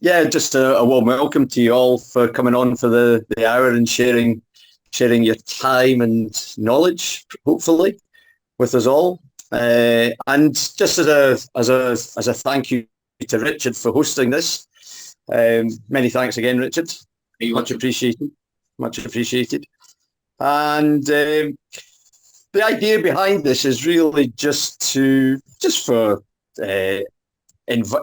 Yeah, just a warm welcome to you all for coming on for the hour and sharing your time and knowledge, hopefully, with us all. And just as a thank you to Richard for hosting this. Many thanks again, Richard. Much appreciated. Much appreciated. And the idea behind this is really just for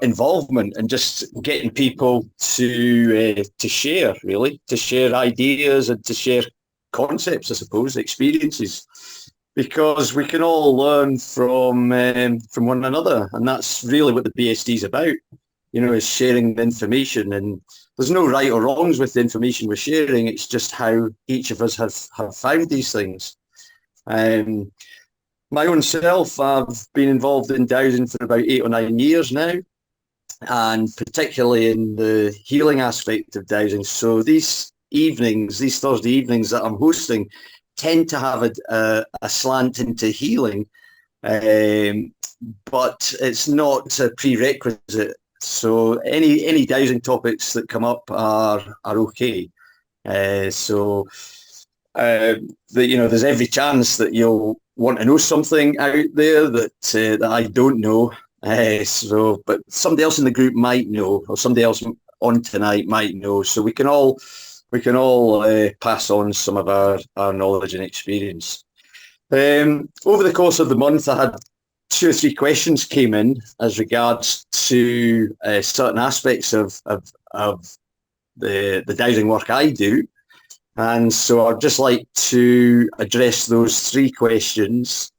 involvement and just getting people to share, really, to share ideas and to share concepts, I suppose, experiences, because we can all learn from one another, and that's really what the BSD is about. Is sharing the information, and there's no right or wrongs with the information we're sharing. It's just how each of us have found these things. My own self, I've been involved in dowsing for about 8 or 9 years now, and particularly in the healing aspect of dowsing. So these Thursday evenings that I'm hosting, tend to have a slant into healing, but it's not a prerequisite. So any dowsing topics that come up are okay. There's every chance that you'll want to know something out there that I don't know. But somebody else in the group might know, or somebody else on tonight might know. So we can all pass on some of our knowledge and experience. Over the course of the month, I had 2 or 3 questions came in as regards to certain aspects of the dowsing work I do. And so I'd just like to address those 3 questions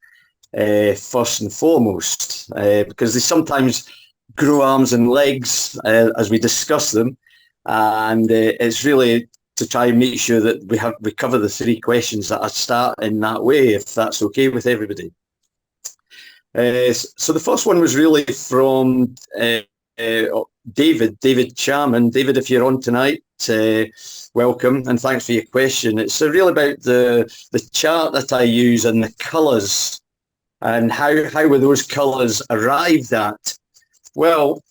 first and foremost, because they sometimes grow arms and legs as we discuss them. And it's really to try and make sure that we cover the 3 questions that I start in that way, if that's okay with everybody. So the first one was really from David Charman. David, if you're on tonight, welcome and thanks for your question. It's really about the chart that I use and the colours, and how were those colours arrived at. Well,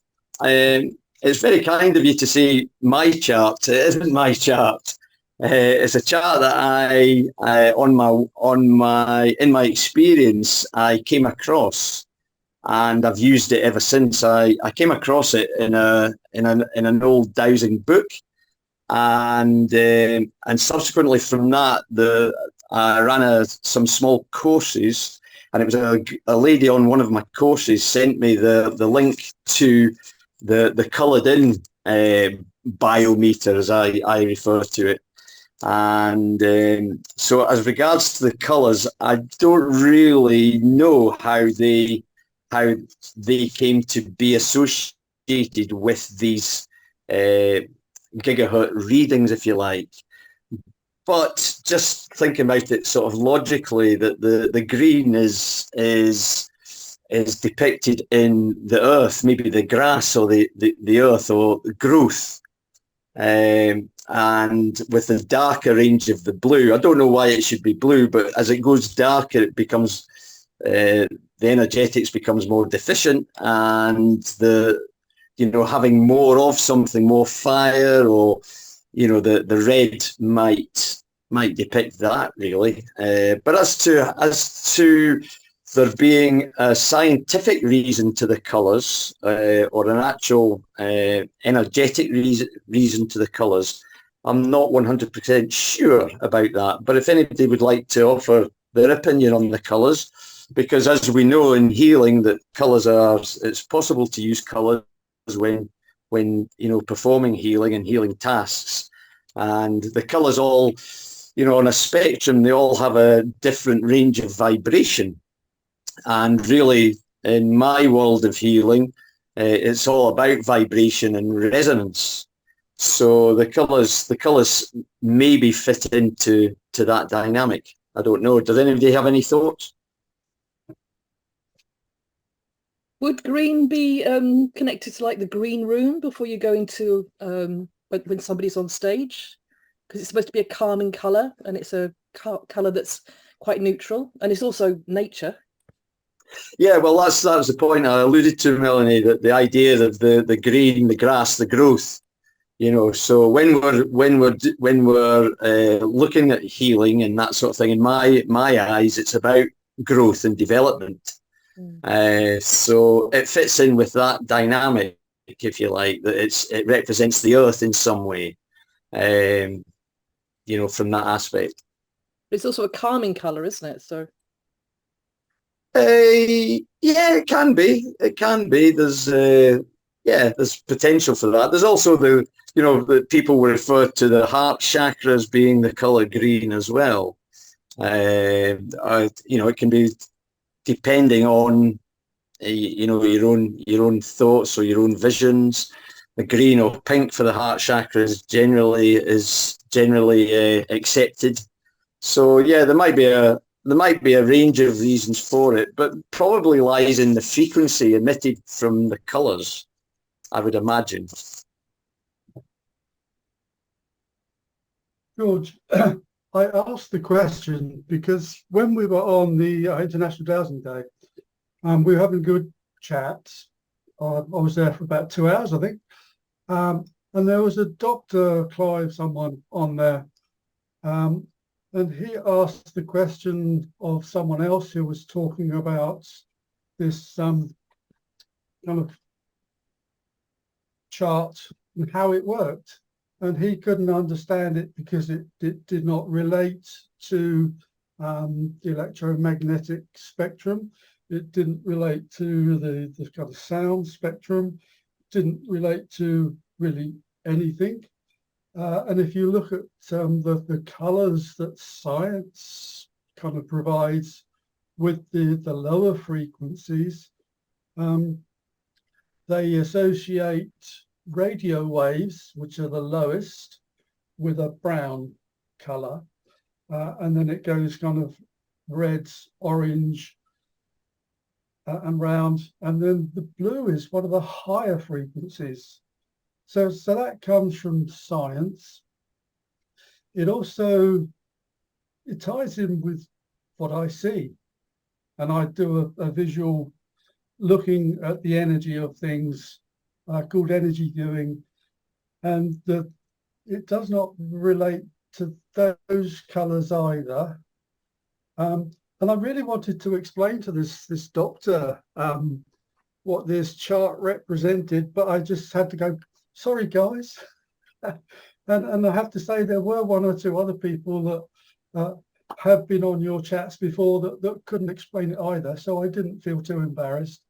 it's very kind of you to say my chart. It isn't my chart. It's a chart that I in my experience I came across, and I've used it ever since. I came across it in an old dowsing book, and subsequently from that, I ran some small courses, and it was a lady on one of my courses sent me the link to the coloured in biometer, as I refer to it. And so as regards to the colours, I don't really know how they came to be associated with these gigahertz readings, if you like. But just thinking about it sort of logically, that the green is depicted in the earth, maybe the grass or the earth or growth. And with the darker range of the blue, I don't know why it should be blue, but as it goes darker, it becomes the energetics becomes more deficient, and having more of something, more fire, or the red might depict that really. But as to there being a scientific reason to the colours, or an actual energetic reason to the colours, I'm not 100% sure about that. But if anybody would like to offer their opinion on the colours, because as we know in healing, that it's possible to use colours when performing healing and healing tasks. And the colours all, on a spectrum, they all have a different range of vibration. And really, in my world of healing, it's all about vibration and resonance. So the colours maybe fit into that dynamic. I don't know. Does anybody have any thoughts? Would green be connected to like the green room before you go into when somebody's on stage? Because it's supposed to be a calming colour, and it's a colour that's quite neutral, and it's also nature. Yeah, well, that's the point I alluded to, Melanie. That the idea of the green, the grass, the growth. So when we're looking at healing and that sort of thing, in my eyes, it's about growth and development. So it fits in with that dynamic, if you like, that it represents the earth in some way, from that aspect. It's also a calming color, isn't it? So yeah, it can be. It can be. There's potential for that. There's also the people will refer to the heart chakra as being the color green as well. It can be depending on your own thoughts or your own visions. The green or pink for the heart chakra is generally accepted. So yeah, there might be a range of reasons for it, but probably lies in the frequency emitted from the colours, I would imagine. George, I asked the question because when we were on the International Dowsing Day, we were having good chats. I was there for about 2 hours, I think. And there was a Dr. Clive, someone on there, and he asked the question of someone else who was talking about this kind of chart and how it worked. And he couldn't understand it because it did not relate to the electromagnetic spectrum. It didn't relate to the kind of sound spectrum. It didn't relate to really anything. And if you look at the colours that science kind of provides with the lower frequencies, they associate radio waves, which are the lowest, with a brown colour. And then it goes kind of red, orange, and round. And then the blue is one of the higher frequencies. So that comes from science. It ties in with what I see. And I do a visual looking at the energy of things called energy viewing. And it does not relate to those colours either. And I really wanted to explain to this doctor what this chart represented, but I just had to go, sorry, guys. and I have to say there were one or two other people that have been on your chats before that couldn't explain it either, so I didn't feel too embarrassed.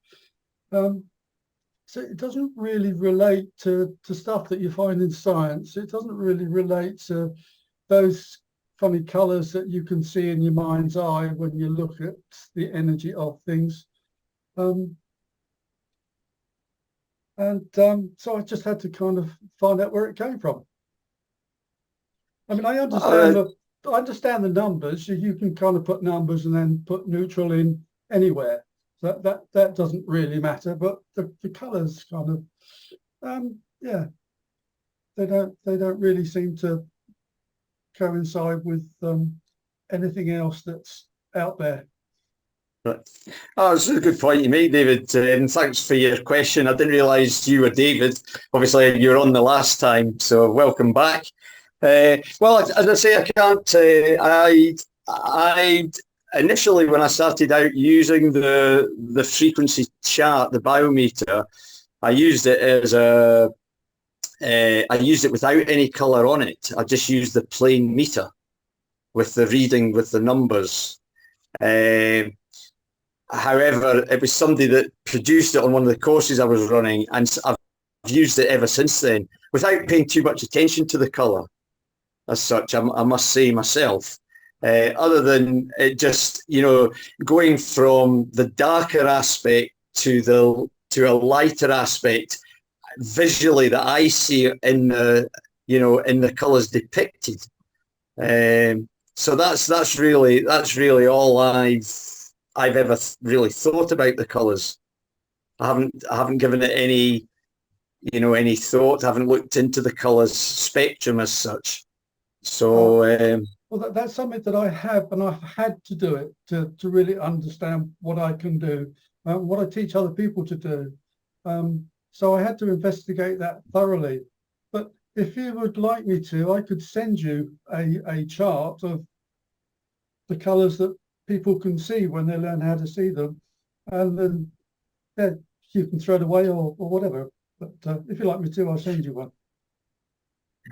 So it doesn't really relate to stuff that you find in science. It doesn't really relate to those funny colours that you can see in your mind's eye when you look at the energy of things. So I just had to kind of find out where it came from. I mean, I understand the numbers. You can kind of put numbers and then put neutral in anywhere. So that doesn't really matter. But the colours kind of, they don't really seem to coincide with anything else that's out there. Right. Oh, it's a good point you made, David. And thanks for your question. I didn't realise you were David. Obviously, you were on the last time, so welcome back. Well, as I say, I can't. I initially, when I started out using the frequency chart, the biometer, I used it I used it without any colour on it. I just used the plain meter with the reading, with the numbers. However, it was somebody that produced it on one of the courses I was running, and I've used it ever since then, without paying too much attention to the colour as such, I must say myself. Other than it just, going from the darker aspect to a lighter aspect, visually that I see in the colours depicted. So that's really all I've ever really thought about the colours. I haven't given it any thought. I haven't looked into the colours spectrum as such. So Well, that's something that I have, and I've had to do it to really understand what I can do, what I teach other people to do. So I had to investigate that thoroughly. But if you would like me to, I could send you a chart of the colours that people can see when they learn how to see them, and then you can throw it away or whatever. But if you'd like me to, I'll send you one.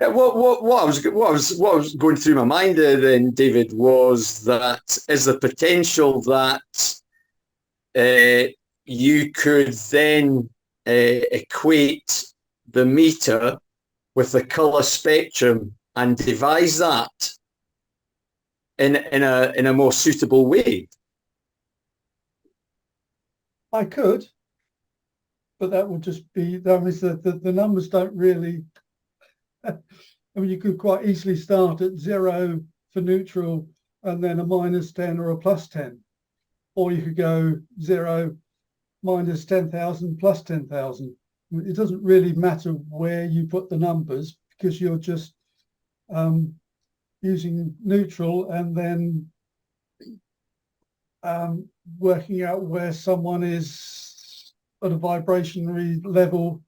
Yeah, what was going through my mind there then, David, was that is the potential that you could then equate the meter with the colour spectrum and devise that in a more suitable way. I could, but that would just be, that means that the numbers don't really, I mean, you could quite easily start at 0 for neutral and then a -10 or a +10. Or you could go 0, -10,000, +10,000. It doesn't really matter where you put the numbers because you're just using neutral and then working out where someone is at a vibrationary level.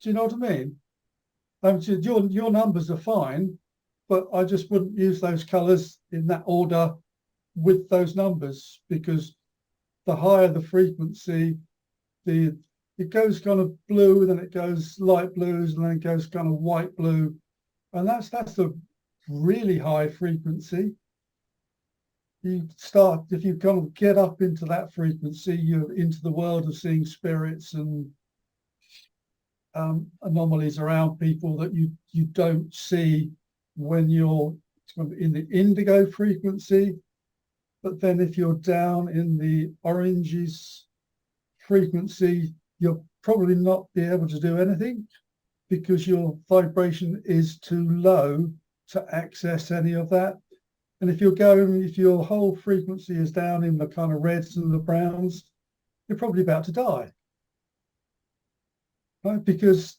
Do you know what I mean? Your numbers are fine, but I just wouldn't use those colours in that order with those numbers, because the higher the frequency, it goes kind of blue, then it goes light blues, and then it goes kind of white blue, and that's the really high frequency. You start, if you kind of get up into that frequency, you're into the world of seeing spirits and anomalies around people that you don't see when you're in the indigo frequency. But then if you're down in the oranges frequency, you'll probably not be able to do anything because your vibration is too low to access any of that. And if your whole frequency is down in the kind of reds and the browns, you're probably about to die. Right? Because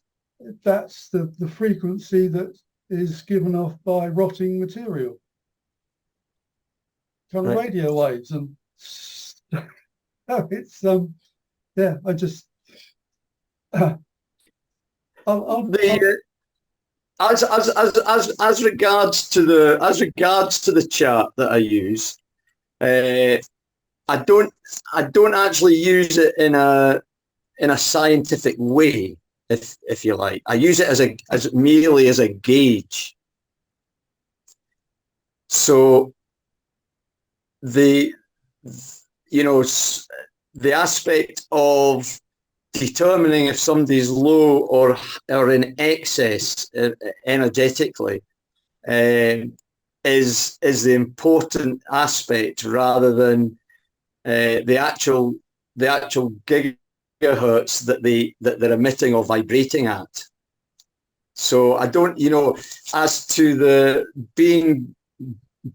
that's the frequency that is given off by rotting material. Kind of Right. radio waves, and it's yeah. I just as regards to the chart that I use, I don't actually use it in a scientific way, if you like. I use it as merely as a gauge. So the aspect of determining if somebody's low or in excess energetically is the important aspect, rather than the actual gigahertz that they're emitting or vibrating at. So I don't, as to the being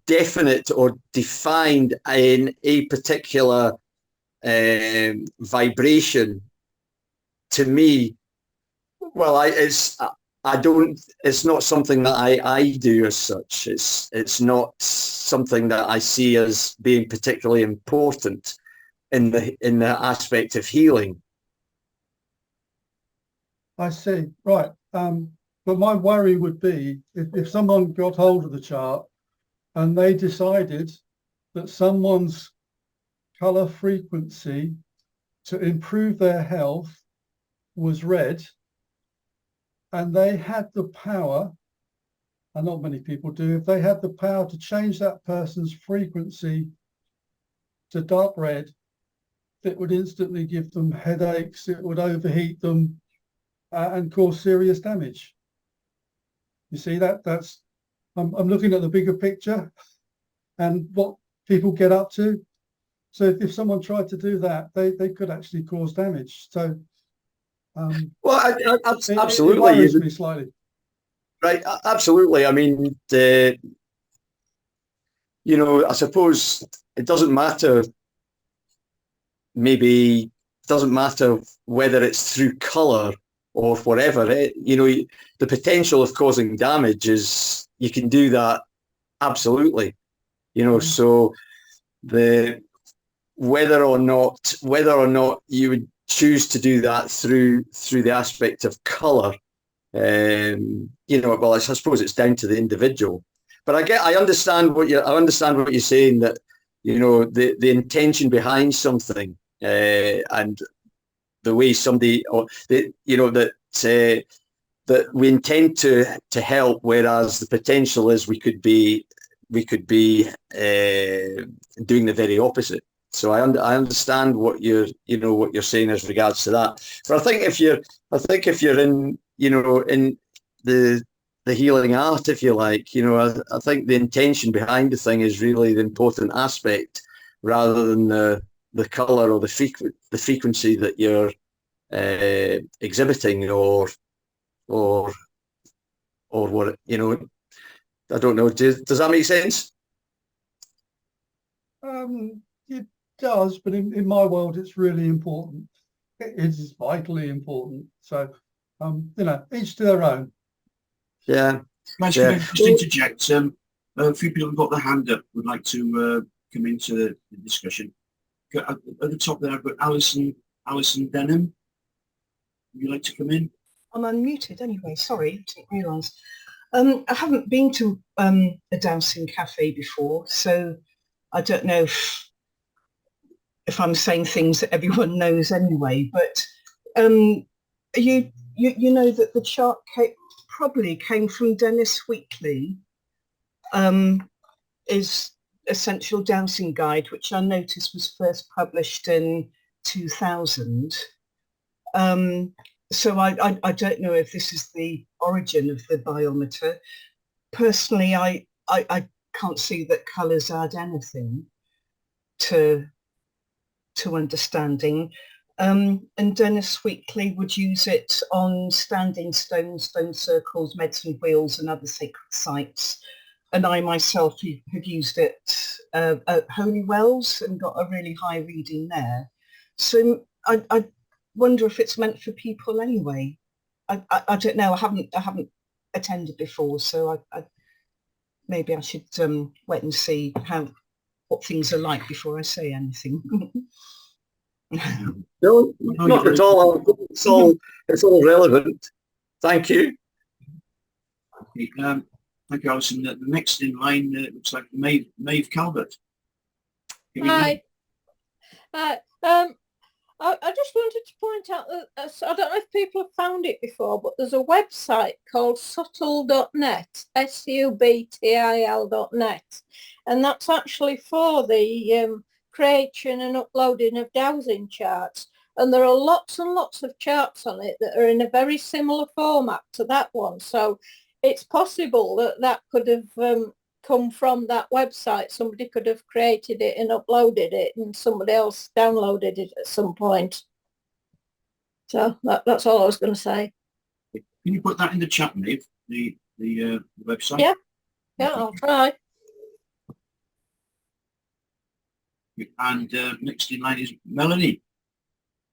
definite or defined in a particular vibration, to me, well, it's not something that I do as such. It's not something that I see as being particularly important in the aspect of healing. I see. Right. But my worry would be if someone got hold of the chart and they decided that someone's color frequency to improve their health was red, and they had the power, and not many people do, if they had the power to change that person's frequency to dark red, it would instantly give them headaches, it would overheat them, and cause serious damage. You see, that's I'm looking at the bigger picture and what people get up to. So if someone tried to do that, they could actually cause damage. So well, absolutely, it worries me slightly. Right, absolutely. I mean, I suppose it doesn't matter. Maybe it doesn't matter whether it's through color or whatever. The potential of causing damage is, you can do that absolutely. So the whether or not you would choose to do that through the aspect of colour, well, I suppose it's down to the individual. But I understand what you're saying, that the intention behind something, and the way somebody, or that we intend to help, whereas the potential is we could be doing the very opposite. So I understand what you're saying as regards to that. But I think if you're in in the healing art, if you like, I think the intention behind the thing is really the important aspect, rather than the colour or the frequency that you're exhibiting, or what, I don't know. Does that make sense? It does, but in my world, it's really important. It is vitally important. So, each to their own. Yeah. Guys, can I just interject? A few people have got their hand up, would like to come into the discussion. At the top there, I've got Alison Denham. Would you like to come in? I'm unmuted anyway, sorry, I didn't realise. I haven't been to a Dowsing Café before, so I don't know if I'm saying things that everyone knows anyway, but you know that the chart probably came from Dennis Wheatley, his Essential Dowsing Guide, which I noticed was first published in 2000. So I don't know if this is the origin of the biometer. Personally, I can't see that colours add anything to understanding. And Dennis Wheatley would use it on standing stones, stone circles, medicine wheels and other sacred sites. And I myself have used it at Holy Wells and got a really high reading there. So I wonder if it's meant for people anyway. I don't know. I haven't attended before, so I maybe I should wait and see what things are like before I say anything. No, not at all. It's all relevant. Thank you. Okay, thank you, Alison. The next in line looks like Maeve Calvert. Hi. I just wanted to point out that I don't know if people have found it before, but there's a website called subtle.net, subtil.net, and that's actually for the creation and uploading of dowsing charts. And there are lots and lots of charts on it that are in a very similar format to that one. So it's possible that could have come from that website. Somebody could have created it and uploaded it, and somebody else downloaded it at some point. So that's all I was going to say. Can you put that in the chat, Maeve, the website? Yeah, I'll try. And next in line is Melanie.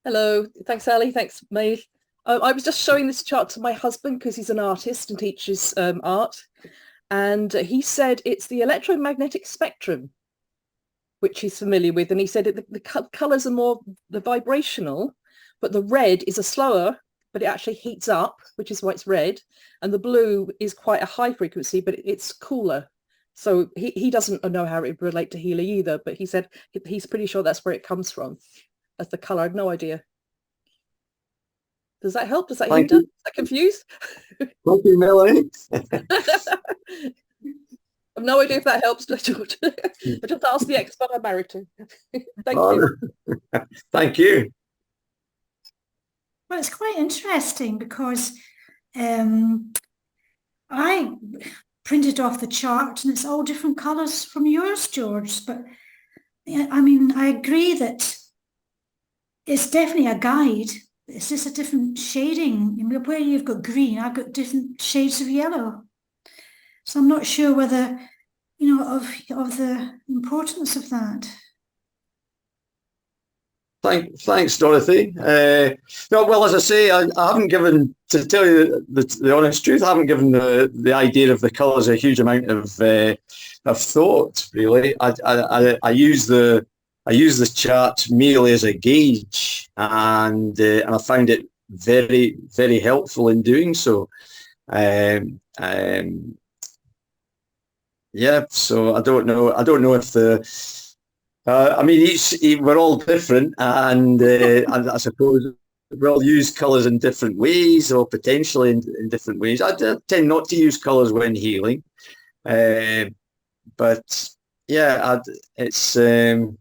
Hello, thanks Ali, thanks Maeve. I was just showing this chart to my husband because he's an artist and teaches art, and he said it's the electromagnetic spectrum, which he's familiar with, and he said the colours are more the vibrational, but the red is a slower, but it actually heats up, which is why it's red, and the blue is quite a high frequency, but it's cooler. So he doesn't know how it would relate to healing either, but he said he's pretty sure that's where it comes from, as the colour. I have no idea. Does that help? Does that hinder? Is that confused? Thank you, Melanie. I've no idea if that helps, George. I just asked the expert I'm married to. Thank you. Thank you. Well, it's quite interesting because I printed off the chart and it's all different colours from yours, George. But I mean, I agree that it's definitely a guide. It's just a different shading. I mean, where you've got green, I've got different shades of yellow. So I'm not sure whether, of the importance of that. Thanks, Dorothy. No, well, as I say, I haven't given, to tell you the honest truth, I haven't given the idea of the colours a huge amount of thought. Really, I use the chart merely as a gauge, and I found it very, very helpful in doing so. Yeah, so I don't know if I mean, we're all different, and I suppose we all use colours in different ways, or potentially in different ways. I tend not to use colours when healing, but yeah, it's certainly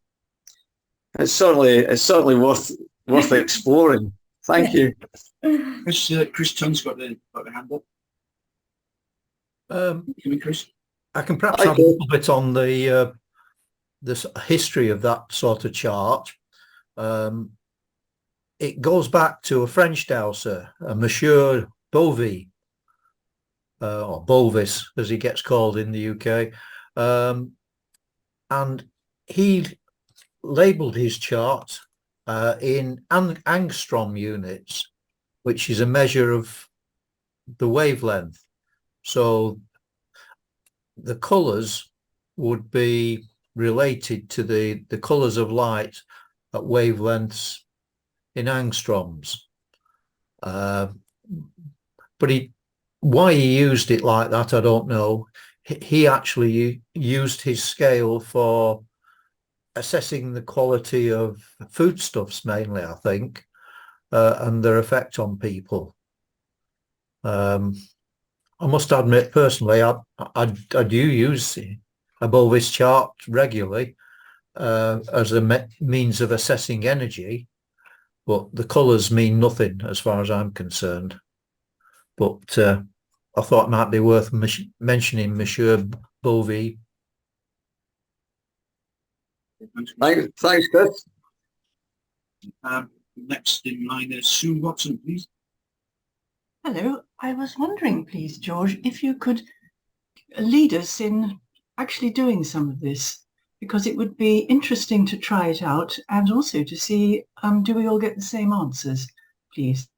worth exploring. Thank you. Chris Tunn's got the hand up. Come in, Chris. I can perhaps have a little bit on the history of that sort of chart. It goes back to a French dowser, a Monsieur Bovy, or Bovis as he gets called in the UK, and he labelled his chart in angstrom units, which is a measure of the wavelength. So the colours would be related to the colours of light at wavelengths in angstroms. But why he used it like that, I don't know. He actually used his scale for assessing the quality of foodstuffs mainly, I think, and their effect on people. I must admit, personally, I do use a Bovis chart regularly as a means of assessing energy, but the colours mean nothing as far as I'm concerned. But I thought it might be worth mentioning Monsieur Bovy. Thanks, Chris. Next in line is Sue Watson, please. Hello. I was wondering, please, George, if you could lead us in actually doing some of this, because it would be interesting to try it out and also to see, do we all get the same answers, please?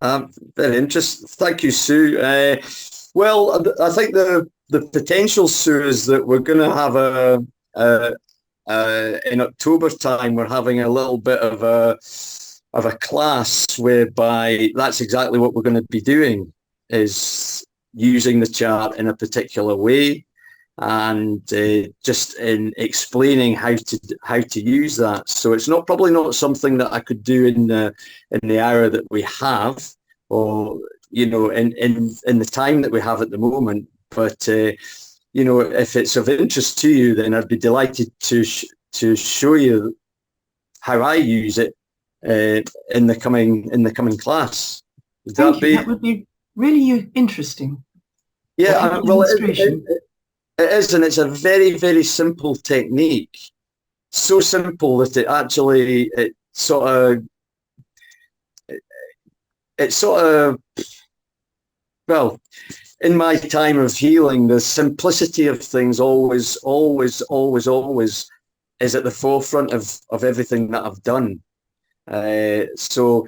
Very interesting. Thank you, Sue. Well, I think the potential, Sue, is that we're going to have in October time, we're having a little bit of a class whereby that's exactly what we're going to be doing, is using the chart in a particular way, and just in explaining how to use that. So it's probably not something that I could do in the hour that we have, or in the time that we have at the moment. But if it's of interest to you, then I'd be delighted to show you how I use it in the coming class. That would be really interesting. Yeah, well, it is, and it's a very, very simple technique. So simple that it sort of well, in my time of healing, the simplicity of things always is at the forefront of everything that I've done. So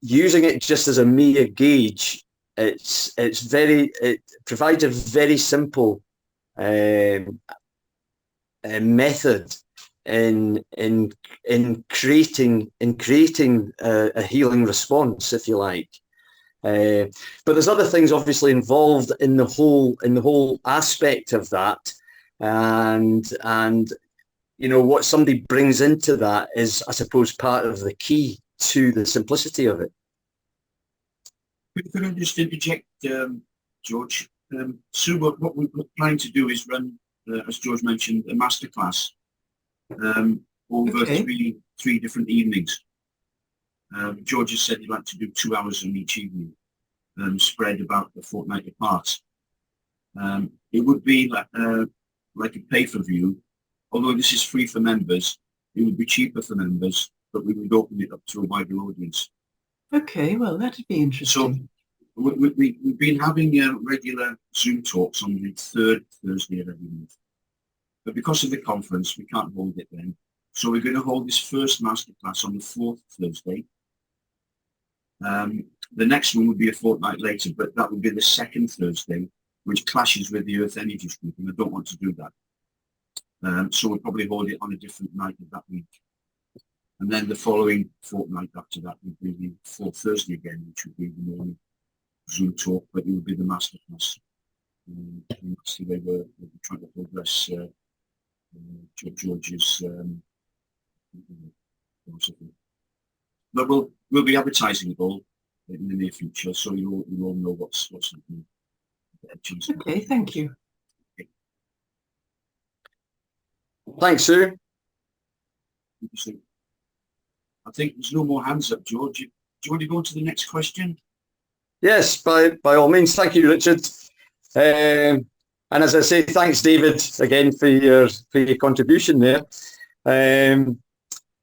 using it just as a mere gauge, it provides a very simple method in creating a healing response, if you like. But there's other things obviously involved in the whole aspect of that, and what somebody brings into that is, I suppose, part of the key to the simplicity of it. Could I just interject, George? Sue, what we're planning to do is run, as George mentioned, a masterclass over three different evenings. George has said he'd like to do 2 hours on each evening, spread about a fortnight apart. It would be like a pay-per-view, although this is free for members. It would be cheaper for members, but we would open it up to a wider audience. Okay, well, that'd be interesting. So we've been having regular Zoom talks on the third Thursday of every month. But because of the conference, we can't hold it then. So we're going to hold this first masterclass on the 4th Thursday. The next one would be a fortnight later, but that would be the 2nd Thursday, which clashes with the Earth Energy Group, and I don't want to do that. So we'll probably hold it on a different night of that week. And then the following fortnight after that would be the 4th Thursday again, which would be the morning Zoom talk, but it would be the masterclass. And that's the way we're trying to progress George's philosophy. But we'll be advertising it all in the near future, so you all know what's happening. Okay, thank you. Thanks, Sue. I think there's no more hands up, George. Do you want to go on to the next question? Yes, by all means. Thank you, Richard. And as I say, thanks, David, again for your contribution there. And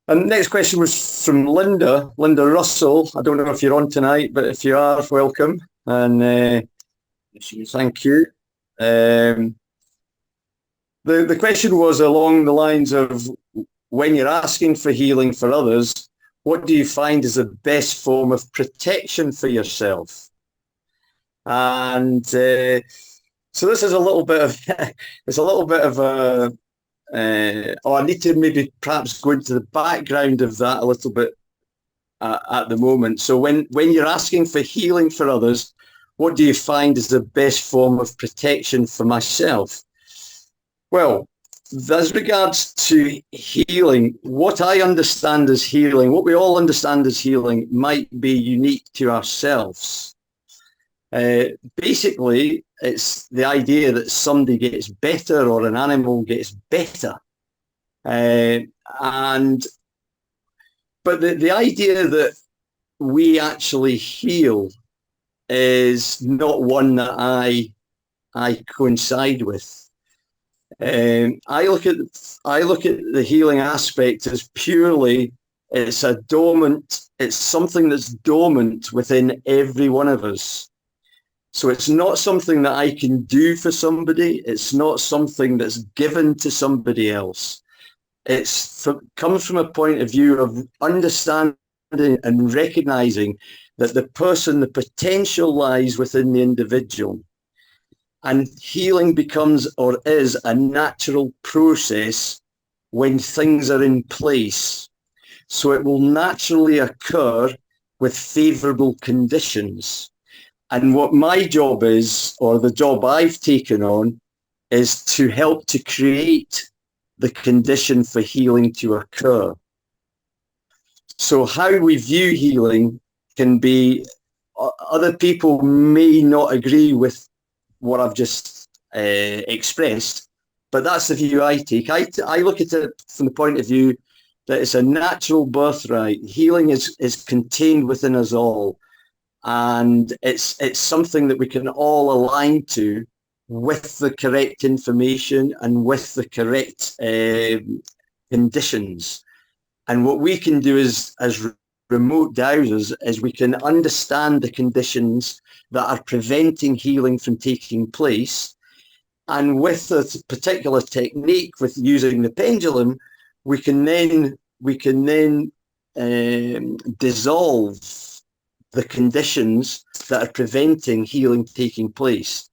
the next question was from Linda Russell. I don't know if you're on tonight, but if you are, welcome. And thank you. The question was along the lines of, when you're asking for healing for others, what do you find is the best form of protection for yourself? And so this is a little bit of, it's a little bit of a, I need to maybe perhaps go into the background of that a little bit at the moment. So when you're asking for healing for others, what do you find is the best form of protection for myself? Well, as regards to healing, what I understand as healing, what we all understand as healing, might be unique to ourselves. Basically, it's the idea that somebody gets better or an animal gets better. But the idea that we actually heal is not one that I coincide with. I look at the healing aspect as purely it's something that's dormant within every one of us. So it's not something that I can do for somebody. It's not something that's given to somebody else. It comes from a point of view of understanding and recognizing that the potential lies within the individual. And healing becomes or is a natural process when things are in place. So it will naturally occur with favourable conditions. And what my job is, or the job I've taken on, is to help to create the condition for healing to occur. So how we view healing can be, other people may not agree with what I've just expressed, but that's the view I take. I look at it from the point of view that it's a natural birthright. Healing is contained within us all, and it's something that we can all align to with the correct information and with the correct conditions. And what we can do as remote dowsers is we can understand the conditions that are preventing healing from taking place. And with a particular technique, with using the pendulum, we can then dissolve the conditions that are preventing healing taking place.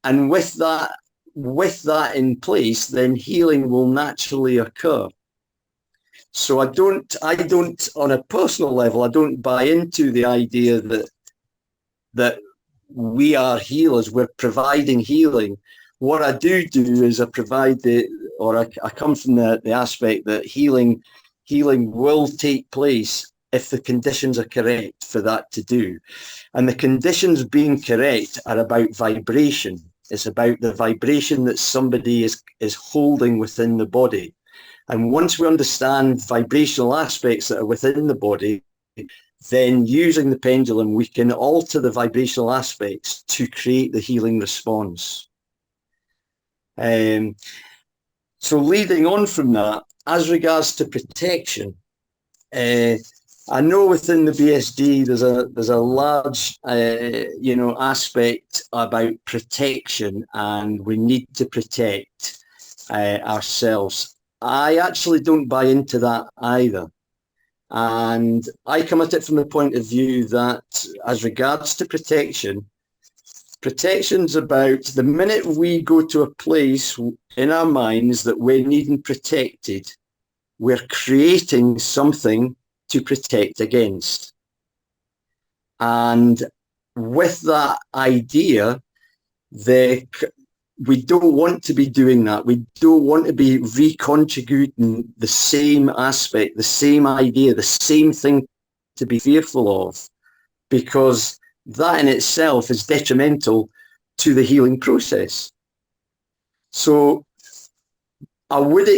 And with that in place, then healing will naturally occur. So I don't, on a personal level, I don't buy into the idea that we are healers, we're providing healing. What I do is I provide I come from the aspect that healing will take place if the conditions are correct for that to do. And the conditions being correct are about vibration. It's about the vibration that somebody is holding within the body. And once we understand vibrational aspects that are within the body, then using the pendulum, we can alter the vibrational aspects to create the healing response. So leading on from that, as regards to protection, I know within the BSD there's a large aspect about protection, and we need to protect ourselves. I actually don't buy into that either. And I come at it from the point of view that as regards to protection, protection's about the minute we go to a place in our minds that we're needing protected, we're creating something to protect against. And with that idea, we don't want to be doing that. We don't want to be reconjugating the same aspect, the same idea, the same thing to be fearful of, because that in itself is detrimental to the healing process. So I would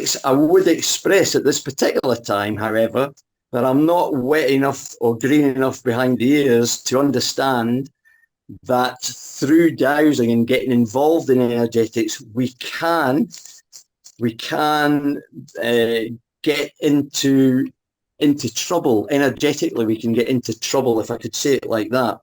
express at this particular time, however, that I'm not wet enough or green enough behind the ears to understand that through dowsing and getting involved in energetics, we can get into trouble energetically. We can get into trouble, if I could say it like that.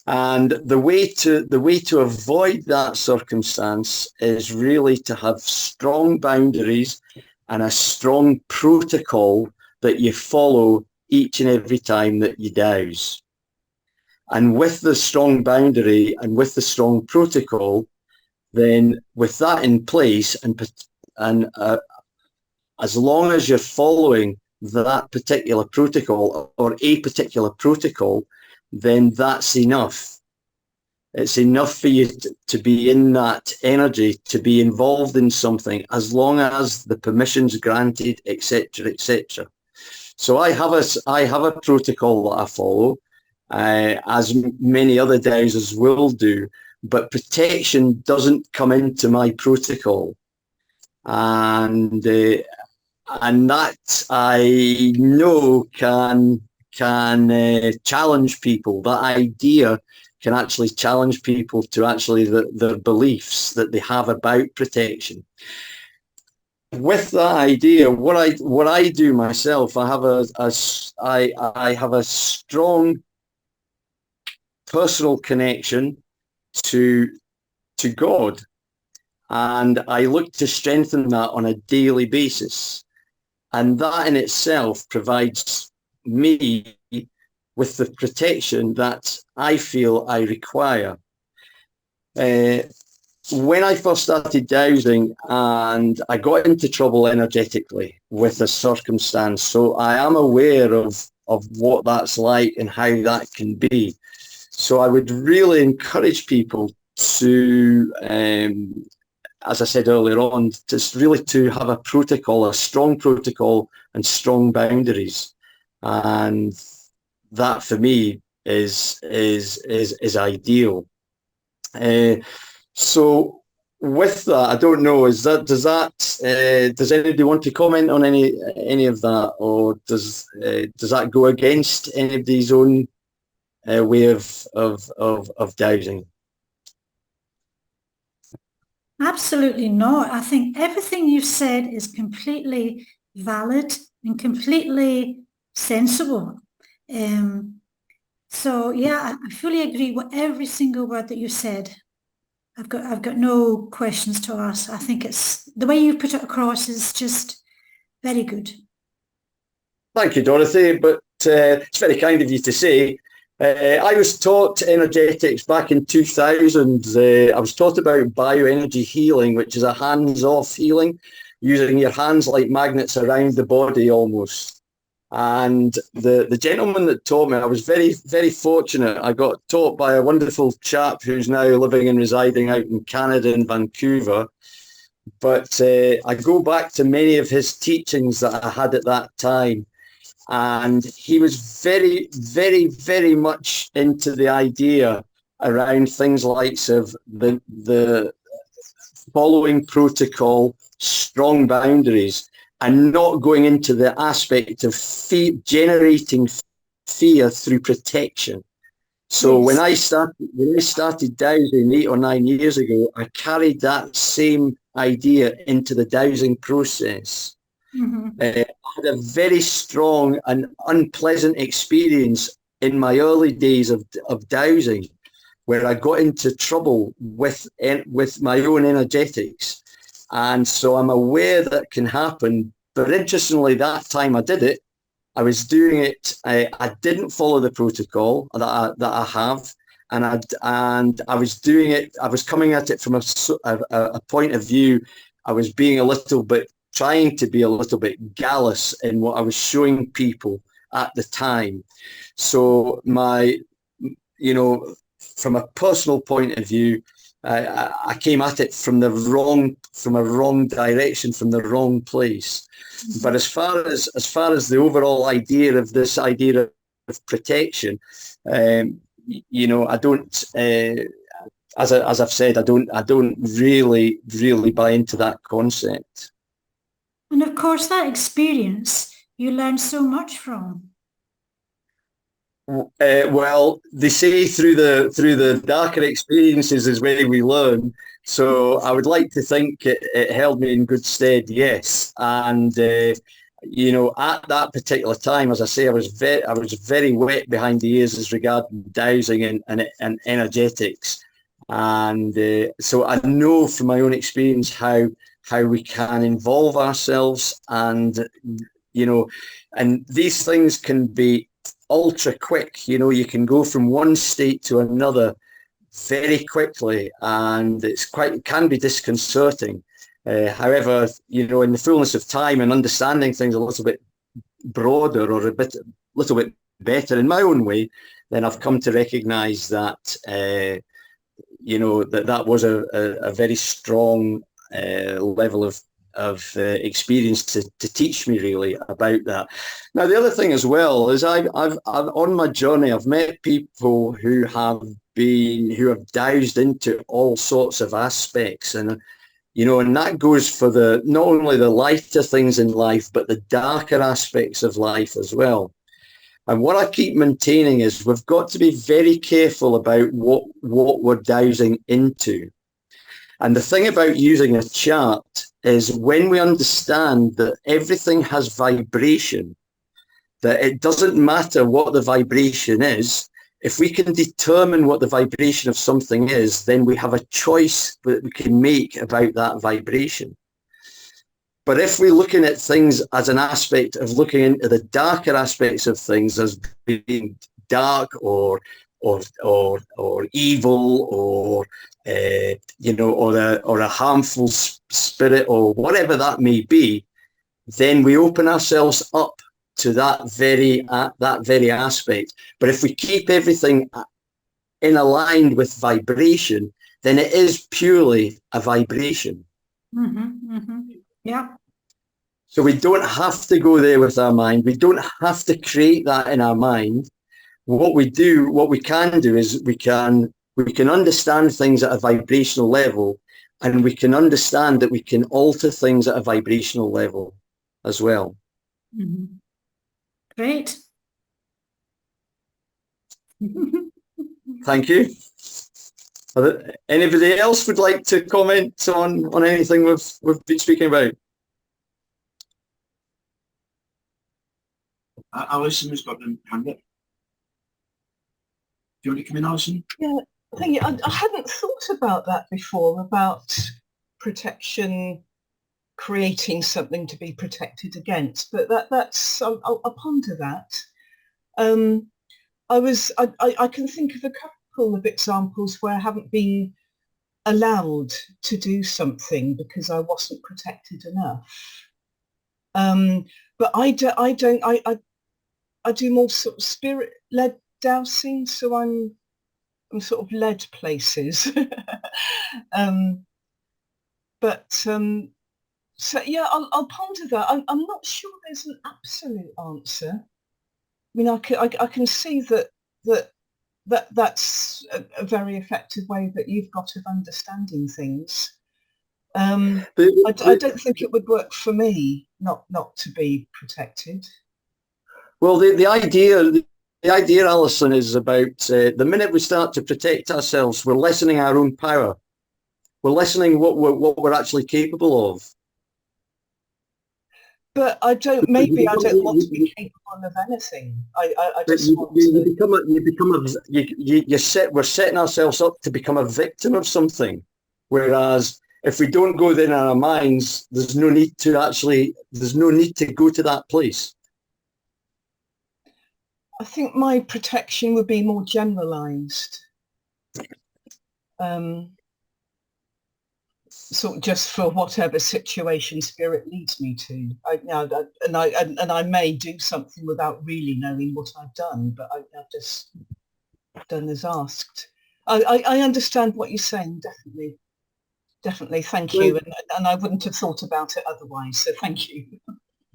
And the way to avoid that circumstance is really to have strong boundaries and a strong protocol that you follow each and every time that you dowse. And with the strong boundary and with the strong protocol, then with that in place, and as long as you're following that particular protocol or a particular protocol, then that's enough. It's enough for you to be in that energy, to be involved in something, as long as the permission's granted, etc., etc. So I have a protocol that I follow, as many other dowsers will do, but protection doesn't come into my protocol, and that I know can challenge people. That idea can actually challenge people to actually their beliefs that they have about protection. With that idea, what I do myself, I have a strong personal connection to God, and I look to strengthen that on a daily basis, and that in itself provides me with the protection that I feel I require. When I first started dowsing, and I got into trouble energetically with a circumstance, so I am aware of what that's like and how that can be. So I would really encourage people to, as I said earlier on, just really to have a protocol, a strong protocol and strong boundaries. And that for me is ideal. So with that, I don't know, does anybody want to comment on any of that, or does that go against anybody's own way of dowsing? Absolutely not. I think everything you've said is completely valid and completely sensible. So yeah, I fully agree with every single word that you said. I've got no questions to ask. I think it's the way you put it across is just very good. Thank you, Dorothy, but it's very kind of you to say. I was taught energetics back in 2000. I was taught about bioenergy healing, which is a hands-off healing, using your hands like magnets around the body almost. And the gentleman that taught me, I was very, very fortunate. I got taught by a wonderful chap who's now living and residing out in Canada in Vancouver. But I go back to many of his teachings that I had at that time. And he was very, very, very much into the idea around things like the following protocol, strong boundaries, and not going into the aspect of generating fear through protection. So yes. when I started dowsing 8 or 9 years ago, I carried that same idea into the dowsing process. Mm-hmm. I had a very strong and unpleasant experience in my early days of dowsing, where I got into trouble with my own energetics. And so I'm aware that can happen. But interestingly, that time I did it, I was doing it. I didn't follow the protocol that I have, and I was doing it. I was coming at it from a point of view. I was being trying to be a little bit gallous in what I was showing people at the time. So from a personal point of view, I came at it from a wrong direction, from the wrong place. But as far as the overall idea of protection, I don't. As I've said, I don't really buy into that concept. And of course, that experience you learn so much from. Well, they say through the darker experiences is where we learn. So I would like to think it held me in good stead, yes. And at that particular time, as I say, I was very wet behind the ears as regard dowsing and energetics. And so I know from my own experience how we can involve ourselves, and and these things can be ultra quick. You can go from one state to another very quickly, and it can be disconcerting. However, in the fullness of time and understanding things a little bit broader or a little bit better in my own way, then I've come to recognise that that was a very strong level of experience to teach me really about that. Now, the other thing as well is I've on my journey, I've met people who have dowsed into all sorts of aspects, and that goes for not only the lighter things in life, but the darker aspects of life as well. And what I keep maintaining is we've got to be very careful about what we're dowsing into. And the thing about using a chart is when we understand that everything has vibration, that it doesn't matter what the vibration is. If we can determine what the vibration of something is, then we have a choice that we can make about that vibration. But if we're looking at things as an aspect of looking into the darker aspects of things as being dark or evil or a harmful spirit or whatever that may be, then we open ourselves up to that very aspect. But if we keep everything in aligned with vibration, then it is purely a vibration. Mm-hmm, mm-hmm. Yeah. So we don't have to go there with our mind. We don't have to create that in our mind. What we can do is we can understand things at a vibrational level, and we can understand that we can alter things at a vibrational level as well. Mm-hmm. Great. Thank you. Anybody else would like to comment on anything we've been speaking about? Alison has got a hand up. Do you want to come in, Alison? Yeah, I hadn't thought about that before, about protection, creating something to be protected against. But that's I'll ponder that. I can think of a couple of examples where I haven't been allowed to do something because I wasn't protected enough. But I do more sort of spirit-led dowsing, so I'm sort of led places. So yeah, I'll ponder that. I'm not sure there's an absolute answer. I mean, I can see that's a very effective way that you've got of understanding things. I don't think it would work for me not to be protected. Well, the idea, Alison, is about the minute we start to protect ourselves, we're lessening our own power. We're lessening what we're actually capable of. But I don't want to be capable of anything. I just want to... We're setting ourselves up to become a victim of something. Whereas if we don't go there in our minds, there's no need to go to that place. I think my protection would be more generalized. Sort of just for whatever situation spirit leads me to. I may do something without really knowing what I've done, but I've just done as asked. I understand what you're saying, definitely. Thank you, and I wouldn't have thought about it otherwise. So thank you.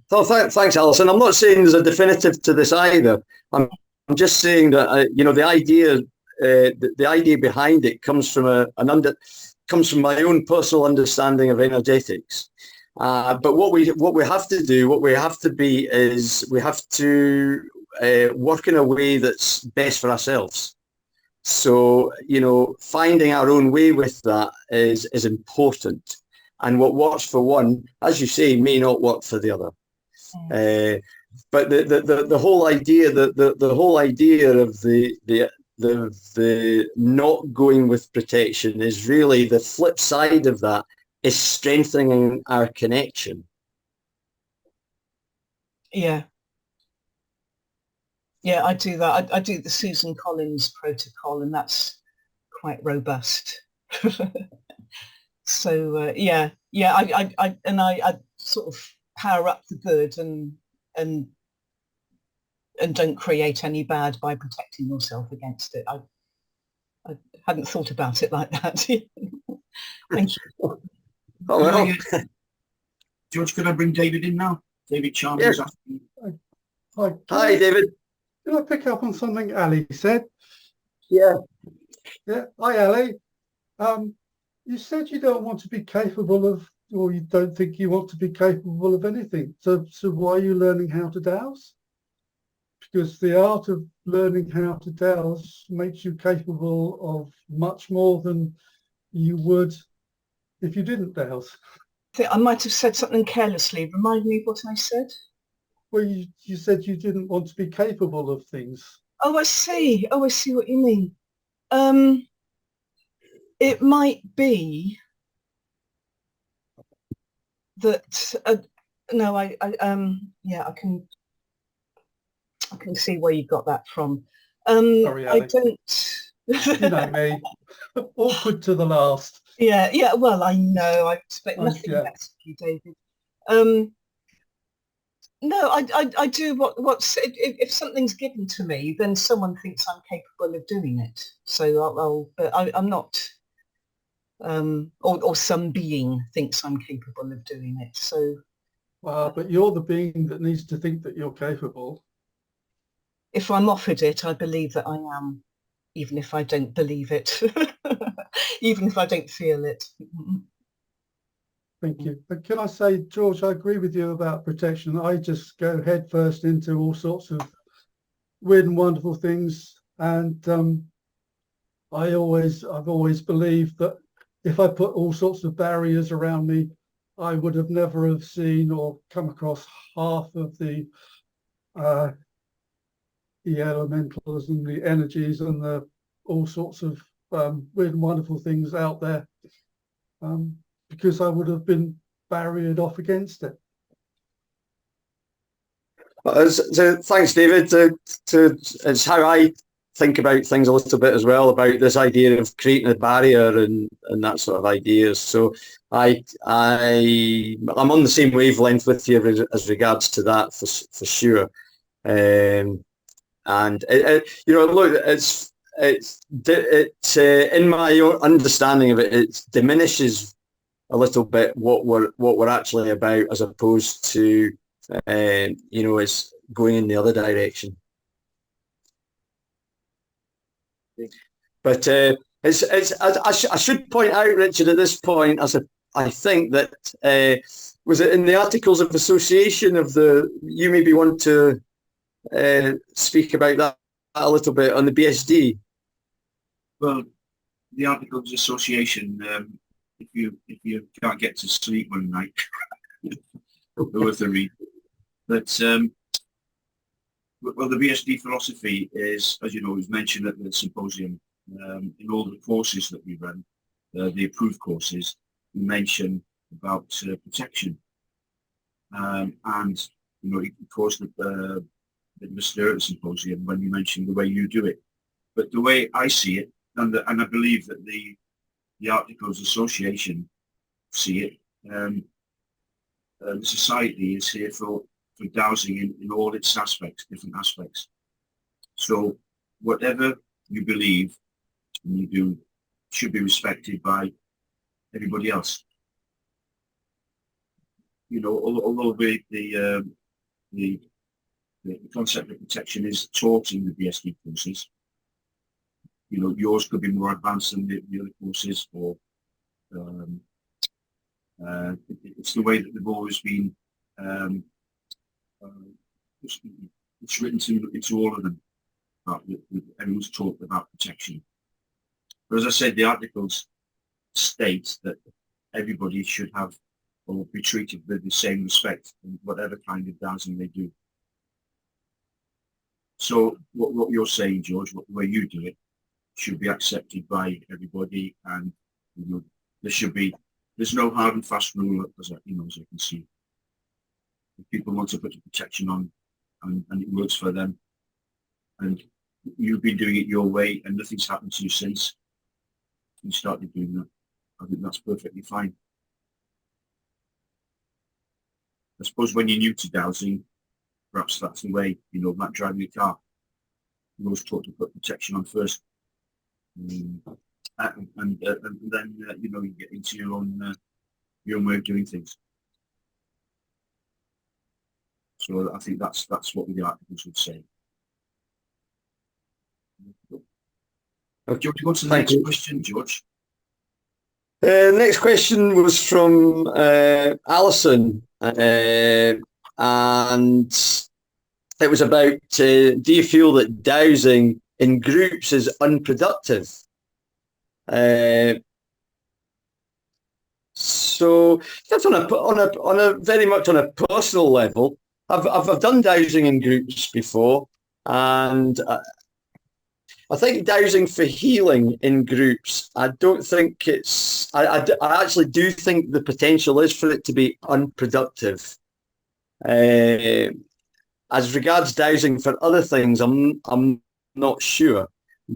So thanks, Alison. I'm not saying there's a definitive to this either. I'm just saying that the idea behind it comes from comes from my own personal understanding of energetics. But what we have to do, what we have to be, is we have to work in a way that's best for ourselves. So, finding our own way with that is important. And what works for one, as you say, may not work for the other. But the whole idea of the not going with protection is really the flip side of that, is strengthening our connection. Yeah, I do that. I do the Susan Collins protocol, and that's quite robust. So I sort of power up the good and don't create any bad by protecting yourself against it. I hadn't thought about it like that. Thank you. Oh, well. George, could I bring David in now? David Chalmers. Yes. Hi, David. Can I pick up on something Ali said? Yeah. Hi, Ali. You said you don't want to be capable of, or you don't think you want to be capable of anything. So why are you learning how to dowse? Because the art of learning how to dowse makes you capable of much more than you would if you didn't dowse. I might have said something carelessly. Remind me what I said. Well, you said you didn't want to be capable of things. Oh, I see what you mean. It might be that I can see where you got that from. Sorry, Ali. I don't. You know me, awkward to the last. Yeah. Well, I know. I expect nothing less of you, David. No, I do what's if something's given to me, then someone thinks I'm capable of doing it. So I'm not. Or some being thinks I'm capable of doing it. So. Well, but you're the being that needs to think that you're capable. If I'm offered it, I believe that I am, even if I don't believe it, even if I don't feel it. Thank you. But can I say, George, I agree with you about protection. I just go head first into all sorts of weird and wonderful things. And I've always believed that if I put all sorts of barriers around me, I would have never have seen or come across half of the elementals and the energies and the all sorts of weird and wonderful things out there, because I would have been barriered off against it. So thanks, David. It's how I think about things a little bit as well, about this idea of creating a barrier and that sort of ideas. So I'm on the same wavelength with you as regards to that for sure. And look, it's in my own understanding of it, it diminishes a little bit what we're actually about, as opposed to it's going in the other direction. But I should point out, Richard, at this point, I think that was it in the Articles of Association of you maybe want to speak about that a little bit on the BSD. Well, the Articles of Association, if you can't get to sleep one night, worth a read. But well, the BSD philosophy is, as you know, was mentioned at the symposium. In all the courses that we run, the approved courses, mention about protection, and you know, it caused a bit of a stir at the symposium when you mentioned the way you do it. But the way I see it, and I believe that the Articles Association see it, the society is here for dowsing in all its aspects, different aspects. So whatever you believe and you do should be respected by everybody else. You know, although the concept of protection is taught in the BSD courses, you know, yours could be more advanced than the other courses, or it's the way that they've always been. It's written into all of them. Everyone's taught about protection. But as I said, the articles state that everybody should have or be treated with the same respect in whatever kind of dowsing they do. So what you're saying, George, the way you do it, should be accepted by everybody, and you know, there's no hard and fast rule, as I can see. If people want to put the protection on, and it works for them, and you've been doing it your way, and nothing's happened to you since you started doing that, I think that's perfectly fine. I suppose when you're new to dowsing, perhaps that's the way, you know, like driving a car. You're always taught to put protection on first. And then you know, you get into your own way of doing things. So I think that's what the articles would say. Do you want to go to the next question, George? Next question was from Alison, and it was about, do you feel that dowsing in groups is unproductive? So that's on a very much on a personal level. I've done dowsing in groups before, and I think dowsing for healing in groups, I don't think it's. I actually do think the potential is for it to be unproductive. As regards dowsing for other things, I'm not sure,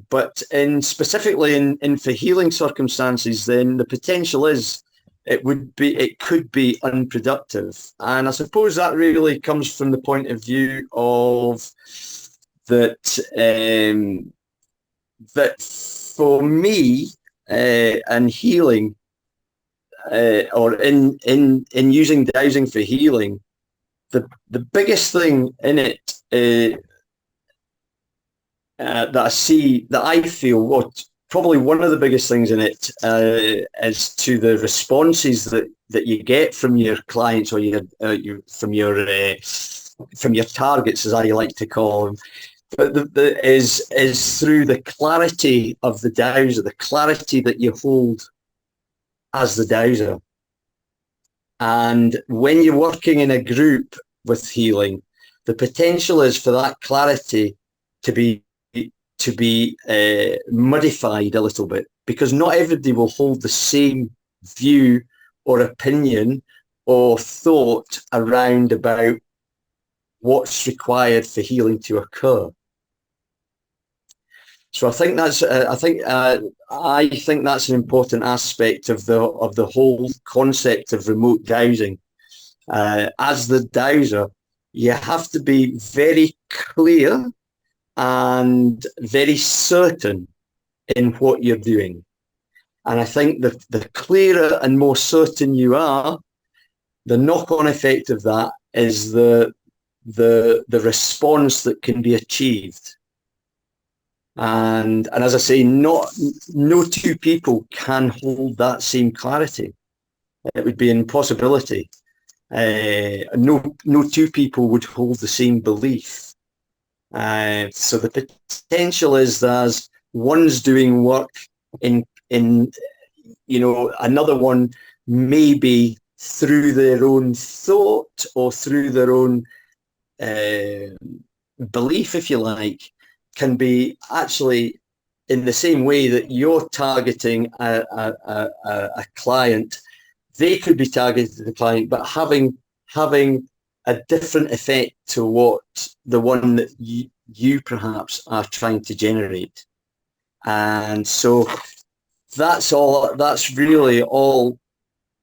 but specifically in for healing circumstances, then the potential is it could be unproductive, and I suppose that really comes from the point of view of that for me and healing or in using dowsing for healing, the biggest thing in it that I feel, what probably one of the biggest things in it is to the responses that you get from your clients, or from your targets, as I like to call them. But is through the clarity of the dowser, the clarity that you hold as the dowser. And when you're working in a group with healing, the potential is for that clarity to be modified a little bit, because not everybody will hold the same view or opinion or thought around about what's required for healing to occur. So I think that's I think that's an important aspect of the whole concept of remote dowsing. As the dowser, you have to be very clear and very certain in what you're doing. And I think the clearer and more certain you are, the knock-on effect of that is the response that can be achieved. And as I say, no two people can hold that same clarity. It would be an impossibility. No two people would hold the same belief. So the potential is that as one's doing work in another one, maybe through their own thought or through their own belief, if you like, can be actually in the same way that you're targeting a client, they could be targeted to the client, but having a different effect to what the one that you perhaps are trying to generate. And so that's really all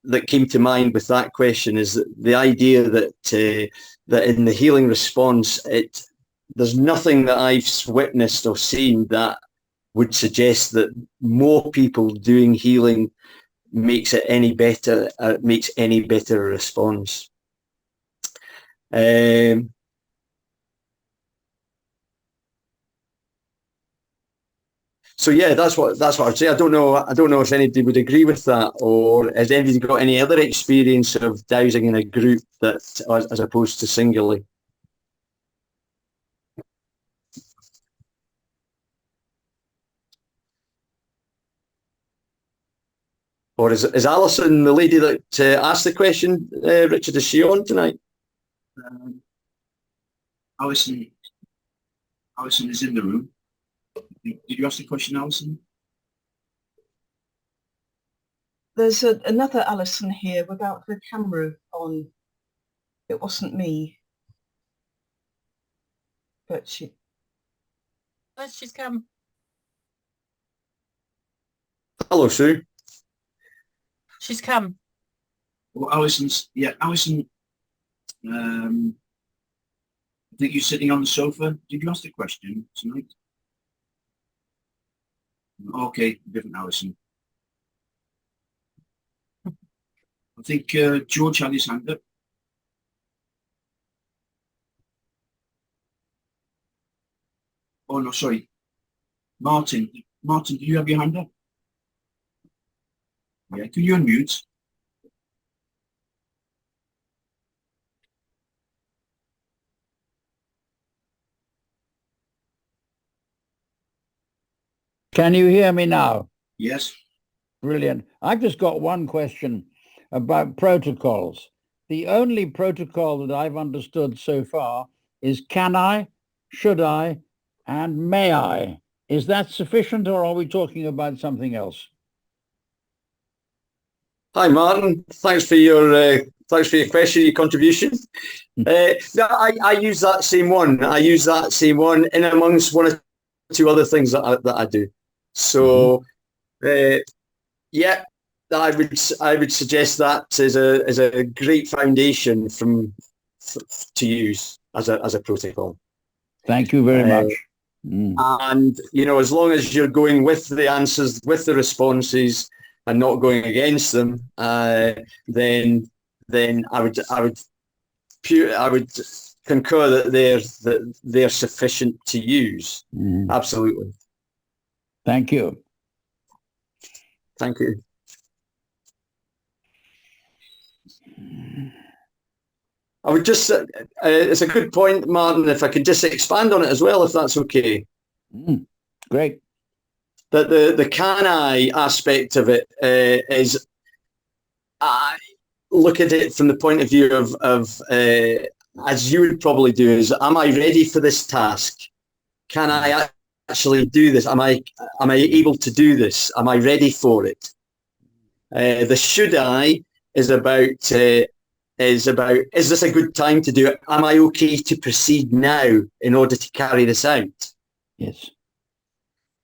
that came to mind with that question, is the idea that that in the healing response, there's nothing that I've witnessed or seen that would suggest that more people doing healing makes it any better, makes any better response. So yeah, that's what I'd say. I don't know if anybody would agree with that, or has anybody got any other experience of dowsing in a group that, as opposed to singly? Or is Alison, the lady that asked the question, Richard, is she on tonight? Alison is in the room. Did you ask the question, Alison? There's another Alison here without the camera on. It wasn't me, but she. Oh, she's come. Hello, Sue. She's come. Well, Alison, I think you're sitting on the sofa. Did you ask the question tonight? Okay, different Alison. I think George had his hand up. Oh, no, sorry. Martin, do you have your hand up? Yeah, can you unmute? Can you hear me now? Yes. Brilliant. I've just got one question about protocols. The only protocol that I've understood so far is can I, should I, and may I. Is that sufficient, or are we talking about something else? Hi, Martin. Thanks for your question, your contribution. I use that same one. I use that same one in amongst one or two other things that I do. So, yeah, I would suggest that is a great foundation to use as a protocol. Thank you very much. And as long as you're going with the answers, with the responses, and not going against them, then I would concur that they're sufficient to use. Absolutely. Thank you. Thank you. I would just, it's a good point, Martin, if I could just expand on it as well, if that's okay. Great. That the can I aspect of it is, I look at it from the point of view of as you would probably do, is am I ready for this task? Can I actually do this? Am I able to do this? Am I ready for it? The should I is about is this a good time to do it? Am I okay to proceed now in order to carry this out? Yes.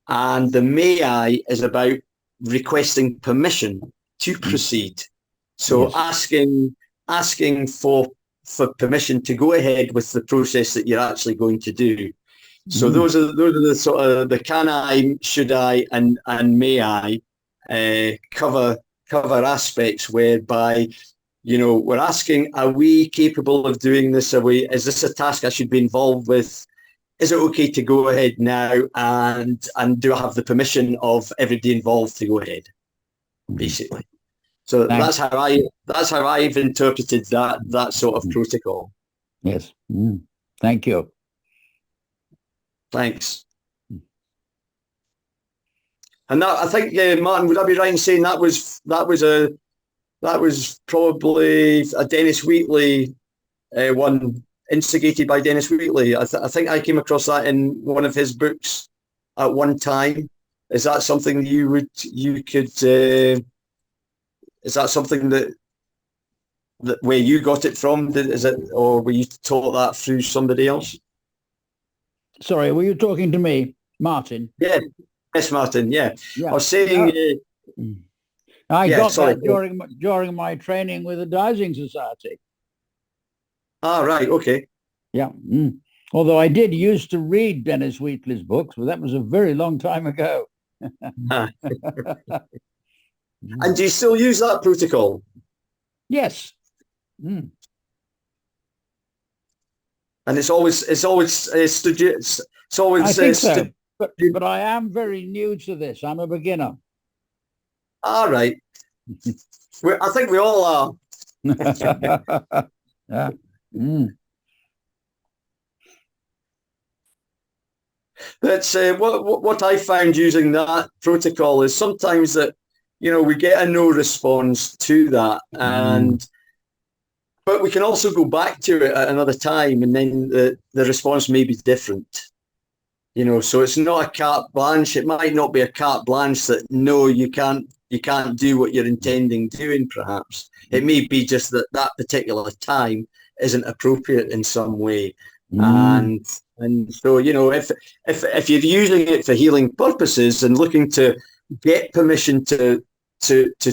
And the may I is about requesting permission to proceed. So asking for permission to go ahead with the process that you're actually going to do. So those are the sort of the can I, should I, and may I cover aspects whereby we're asking, are we capable of doing this? Is this a task I should be involved with? Is it okay to go ahead now, and do I have the permission of everybody involved to go ahead? Basically. So that's how I've interpreted that sort of protocol. Yes. Thank you. Thanks. And that, I think, Martin, would I be right in saying that was probably a Dennis Wheatley one, instigated by Dennis Wheatley. I think I came across that in one of his books at one time. Is that something you could Is that something that where you got it from? Is it, or were you taught that through somebody else? Sorry, were you talking to me, Martin? Yeah, yes, Martin. Yeah, Yeah. I was saying. I Yeah, got sorry. that during my training with the Dowsing Society. Ah, right. Okay. Yeah. Although I did used to read Dennis Wheatley's books, but that was a very long time ago. Ah. And do you still use that protocol? Yes. And it's always I think so. But I am very new to this. I'm a beginner. All right. I think we all are. Yeah. That's what I found using that protocol is sometimes that, we get a no response to that, but we can also go back to it at another time, and then the response may be different. So it's not a carte blanche. It might not be a carte blanche that no, you can't do what you're intending doing. Perhaps it may be just that particular time isn't appropriate in some way, and so if you're using it for healing purposes and looking to get permission to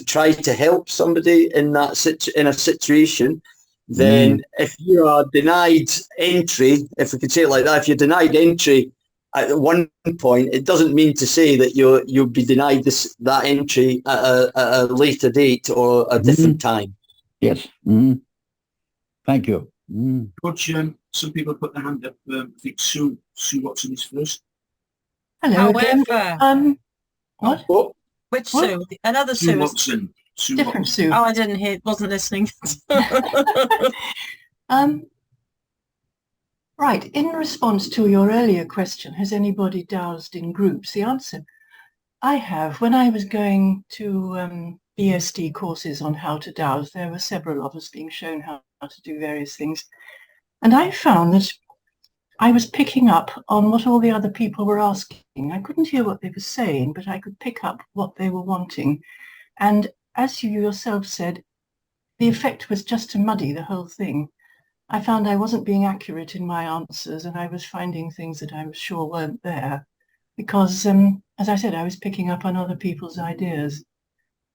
try to help somebody in a situation, then if you are denied entry, if we could say it like that, if you're denied entry at one point, it doesn't mean to say that you'll be denied that entry at a later date or a different time. Yes. Thank you. Coach, some people put their hand up. I think Sue Watson is first. Hello again. What? Oh, Which Sue? Another Sue Sue. Watson. Different Sue. Oh, I didn't hear. Wasn't listening. Right. In response to your earlier question, has anybody dowsed in groups? The answer, I have. When I was going to BSD courses on how to dowse, there were several of us being shown how to do various things. And I found that I was picking up on what all the other people were asking. I couldn't hear what they were saying, but I could pick up what they were wanting. And as you yourself said, the effect was just to muddy the whole thing. I found I wasn't being accurate in my answers, and I was finding things that I was sure weren't there because, as I said, I was picking up on other people's ideas.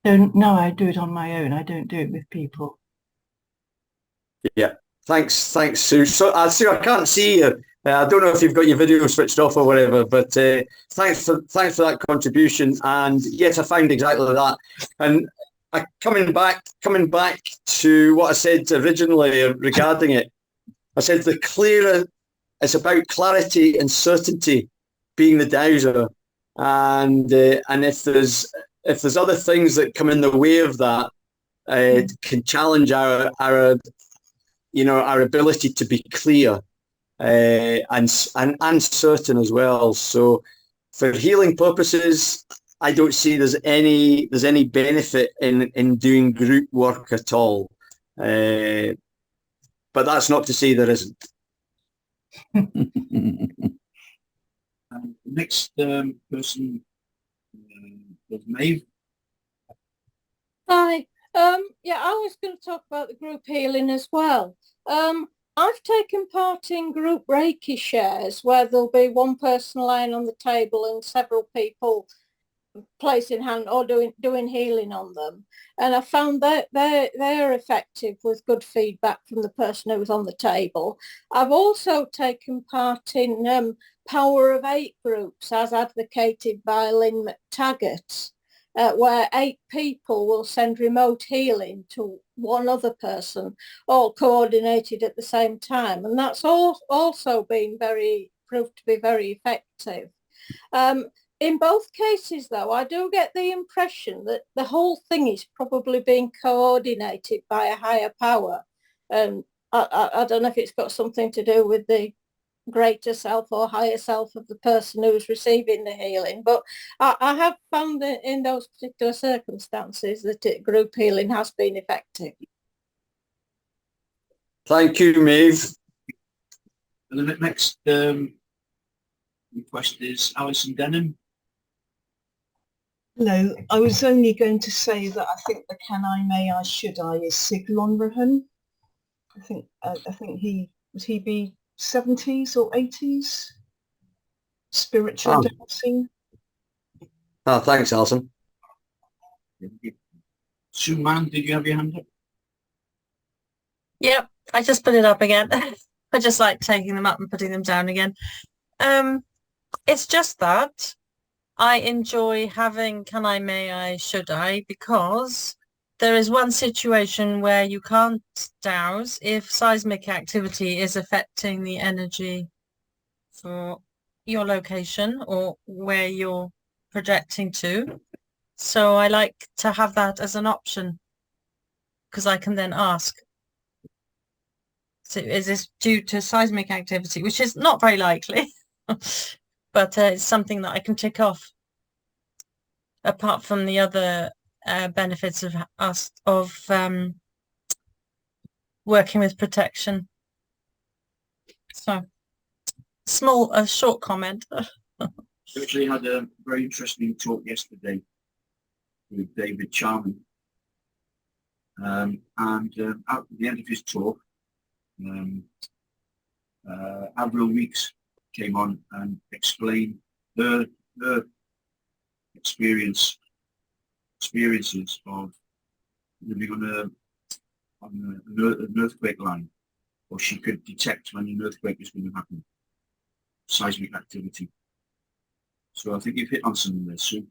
So now I do it on my own. I don't do it with people. Yeah. Thanks, Sue. So, Sue, I can't see you. I don't know if you've got your video switched off or whatever, but thanks for that contribution. And yes, I found exactly that. And coming back to what I said originally regarding it, I said the clearer, it's about clarity and certainty being the dowser, and if there's other things that come in the way of that, it can challenge our ability to be clear and certain as well. So for healing purposes, I don't see there's any benefit in doing group work at all. But that's not to say there isn't. Next person was Maeve. Hi. Yeah, I was going to talk about the group healing as well. I've taken part in group Reiki shares where there'll be one person lying on the table and several people placing hand or doing healing on them, and I found that they're effective with good feedback from the person who was on the table. I've also taken part in Power of 8 groups as advocated by Lynn McTaggart, where 8 people will send remote healing to one other person, all coordinated at the same time, and that's also been proved to be very effective. In both cases, though, I do get the impression that the whole thing is probably being coordinated by a higher power. I don't know if it's got something to do with the greater self or higher self of the person who's receiving the healing, but I have found that in those particular circumstances that group healing has been effective. Thank you, Maeve. And the next request is Alison Denham. Hello, I was only going to say that I think the can I, may I, should I is Siglonrahan. I think he be 70s or 80s? Spiritual dancing. Oh, thanks, Alison. Sue Man, did you have your hand up? Yep, I just put it up again. I just like taking them up and putting them down again. It's just that I enjoy having can I, may I, should I, because there is one situation where you can't douse if seismic activity is affecting the energy for your location or where you're projecting to. So I like to have that as an option because I can then ask, so is this due to seismic activity, which is not very likely, but it's something that I can tick off. Apart from the other benefits of us working with protection. So a short comment. We actually had a very interesting talk yesterday with David Charman. And at the end of his talk, Avril Weeks came on and explained her experiences of living on an earthquake line, or she could detect when an earthquake was going to happen, seismic activity. So I think you've hit on something there, Sue.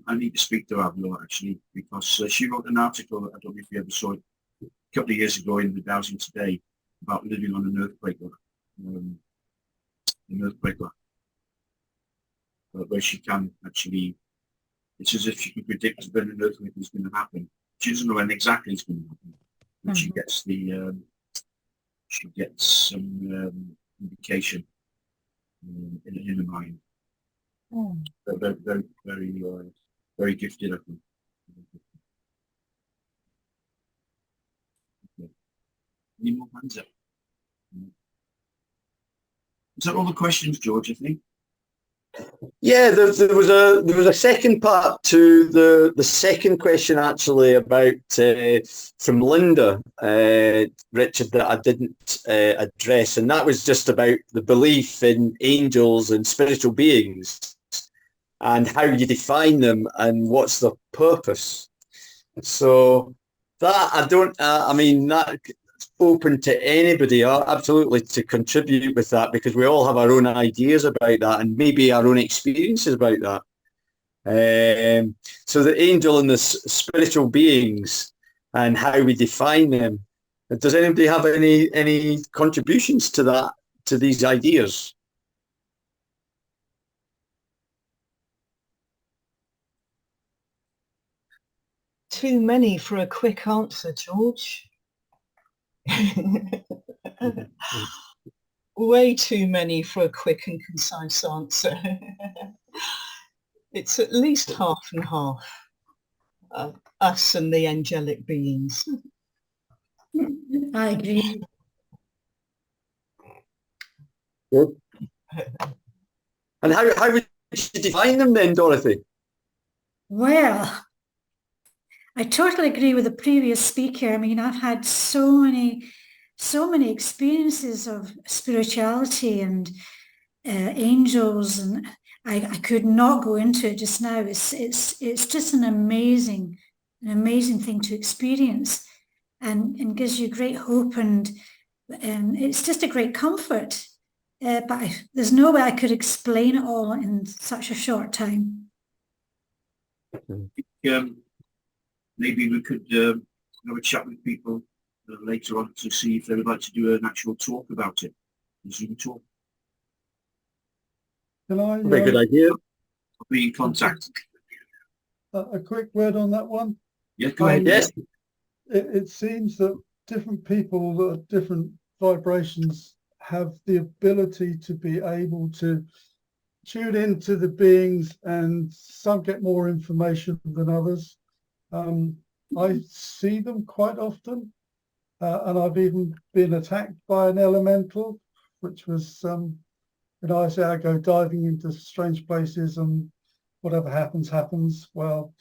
I need to speak to Avril actually, because she wrote an article, I don't know if you ever saw it, a couple of years ago in the Dowsing Today about living on an earthquake where she can actually, it's as if she can predict when an earthquake is going to happen. She doesn't know when exactly it's going to happen, but she gets some indication in her mind. Very, very, very, very gifted, I think. Okay. Any more hands up? Is that all the questions, George, I think? Yeah, there was a second part to the second question actually about from Linda, Richard, that I didn't address, and that was just about the belief in angels and spiritual beings and how you define them and what's their purpose. So that I don't. I mean that. Open to anybody absolutely to contribute with that, because we all have our own ideas about that and maybe our own experiences about that. So the angel and the spiritual beings and how we define them. Does anybody have any contributions to that, to these ideas? Too many for a quick answer, George. Way too many for a quick and concise answer. It's at least half and half. Us and the angelic beings. I agree. Good. And how would you define them then, Dorothy? Well, I totally agree with the previous speaker. I mean, I've had so many experiences of spirituality and angels, and I could not go into it just now. It's just an amazing thing to experience, and gives you great hope, and it's just a great comfort. But there's no way I could explain it all in such a short time. Maybe we could have a chat with people later on to see if they would like to do an actual talk about it. A Zoom talk. Can I? Very good idea. I'll be in contact. A quick word on that one. Yeah, go ahead. Yes. It seems that different people at different vibrations have the ability to be able to tune into the beings, and some get more information than others. I see them quite often, and I've even been attacked by an elemental, which was, I say I go diving into strange places, and whatever happens, happens. Well,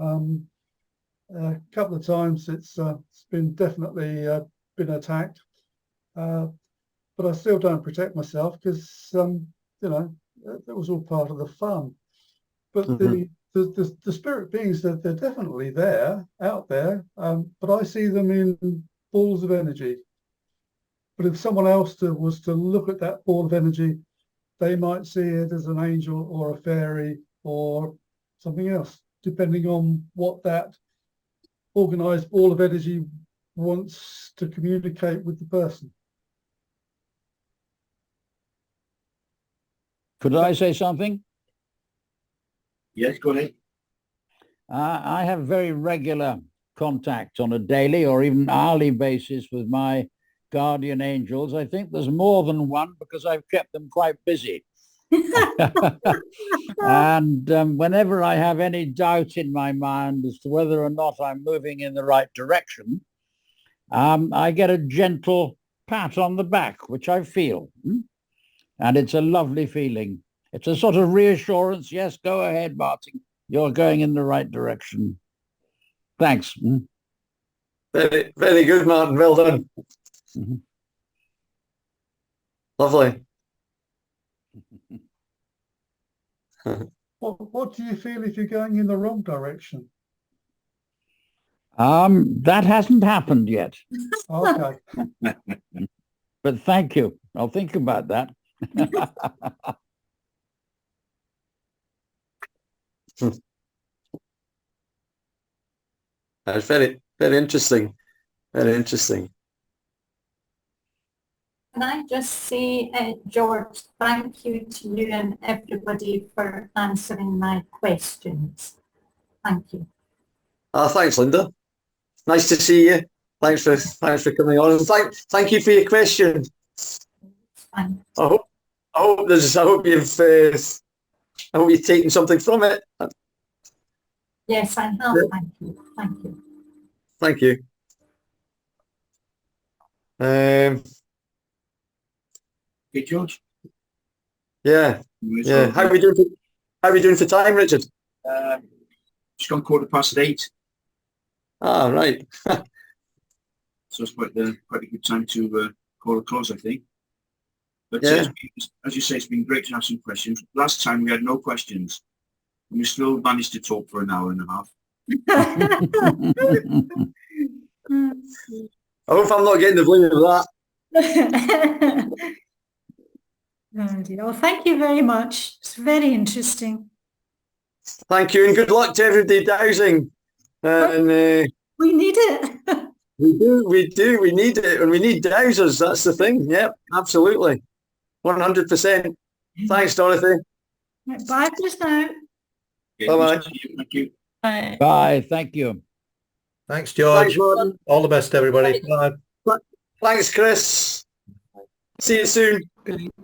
a couple of times it's been definitely been attacked, but I still don't protect myself because that was all part of the fun. But the spirit beings, they're definitely there, out there, but I see them in balls of energy. But if someone else was to look at that ball of energy, they might see it as an angel or a fairy or something else, depending on what that organized ball of energy wants to communicate with the person. Could I say something? Yes, go ahead. I have very regular contact on a daily or even hourly basis with my guardian angels. I think there's more than one because I've kept them quite busy. And whenever I have any doubt in my mind as to whether or not I'm moving in the right direction, I get a gentle pat on the back, which I feel. And it's a lovely feeling. It's a sort of reassurance. Yes, go ahead, Martin. You're going in the right direction. Thanks. Very, very good, Martin. Well done. Lovely. What do you feel if you're going in the wrong direction? That hasn't happened yet. Okay. But thank you. I'll think about that. That's very, very interesting. Very interesting. Can I just say, George, thank you to you and everybody for answering my questions. Thank you. Thanks, Linda. Nice to see you. Thanks for coming on. And thank you for your question. Fine. I hope you've taken something from it. Yes, I have. Yeah. Thank you. Thank you. Thank you. Okay, George. Yeah. How are we doing for time, Richard? Just gone 8:15. Ah, right. So it's quite a good time to call a close, I think. But Yeah. as you say, it's been great to have some questions. Last time we had no questions, and we still managed to talk for an hour and a half. I hope I'm not getting the blame of that. Oh dear. Well, thank you very much. It's very interesting. Thank you, and good luck to everybody dowsing. And We need it. we do. We need it, and we need dowsers. That's the thing. Yep, absolutely, 100%. Thanks, Dorothy. Right, bye just now. Bye-bye. Thank you. Bye. Bye. Thank you. Thanks, George. Thanks, Martin. All the best, everybody. Bye. Thanks, Chris. See you soon. Brilliant.